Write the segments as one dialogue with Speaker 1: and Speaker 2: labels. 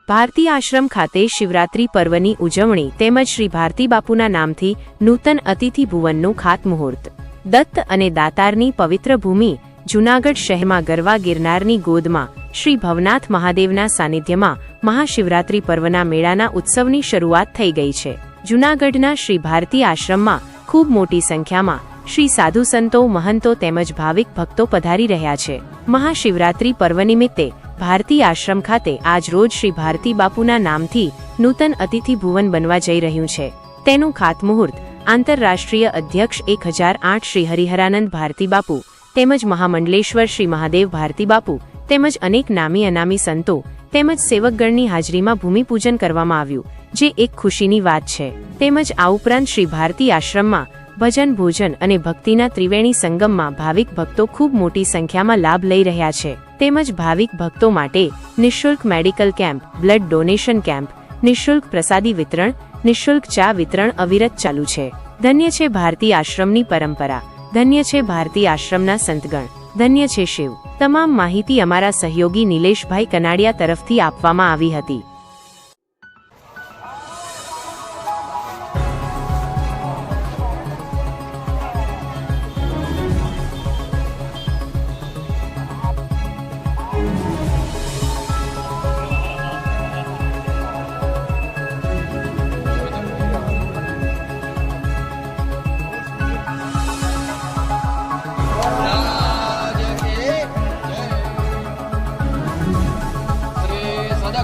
Speaker 1: ભારતી આશ્રમ ખાતે શિવરાત્રી પર્વની ઉજવણી તેમજ શ્રી ભારતી બાપુના નામથી નૂતન અતિથિ ભુવનનું ખાતમુહૂર્ત। દત્ત અને દાતારની પવિત્ર ભૂમિ જૂનાગઢ શહેરમાં ગરવા ગિરનારની ગોદમાં શ્રી ભવનાથ મહાદેવના સાનિધ્યમાં મહાશિવરાત્રી પર્વના મેળાના ઉત્સવની શરૂઆત થઈ ગઈ છે। જૂનાગઢના શ્રી ભારતી આશ્રમમાં ખૂબ મોટી સંખ્યામાં શ્રી સાધુ સંતો, મહંતો તેમજ ભાવિક ભક્તો પધારી રહ્યા છે। મહાશિવરાત્રી પર્વ નિમિત્તે ભારતી આશ્રમ ખાતે આજ રોજ શ્રી ભારતી બાપુના નામથી નૂતન અતિથિ ભુવન બનવા જઈ રહ્યું છે। તેનું ખાતમુહૂર્ત આંતરરાષ્ટ્રીય અધ્યક્ષ 1008 શ્રી હરિહરાનંદ ભારતી બાપુ તેમજ મહામંડલેશ્વર શ્રી મહાદેવ ભારતી બાપુ તેમજ અનેક નામી અનામી સંતો તેમજ સેવકગણની હાજરીમાં ભૂમિપૂજન કરવામાં આવ્યું, જે એક ખુશીની વાત છે। તેમજ આ ઉપરાંત શ્રી ભારતી આશ્રમમાં ભજન, ભોજન અને ભક્તિના ત્રિવેણી સંગમમાં ભાવિક ભક્તો ખૂબ મોટી સંખ્યામાં લાભ લઈ રહ્યા છે। તેમજ ભાવિક ભક્તો માટે નિઃશુલ્ક medical camp, blood donation camp, નિઃશુલ્ક પ્રસાદી વિતરણ, નિઃશુલ્ક ચા વિતરણ અવિરત ચાલુ છે। ધન્ય છે ભારતી આશ્રમની પરંપરા, ધન્ય છે ભારતી આશ્રમના સંતગણ, ધન્ય છે શિવ। તમામ માહિતી અમારા સહયોગી નિલેશભાઈ કનાડિયા તરફથી આપવામાં આવી હતી।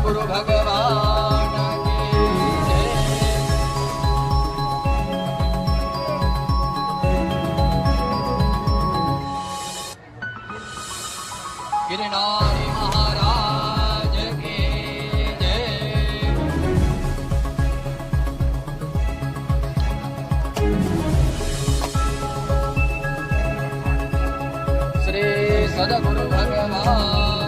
Speaker 2: गुरु भगवान की जय। गिरनारी महाराज की जय। श्री सदगुरु भगवान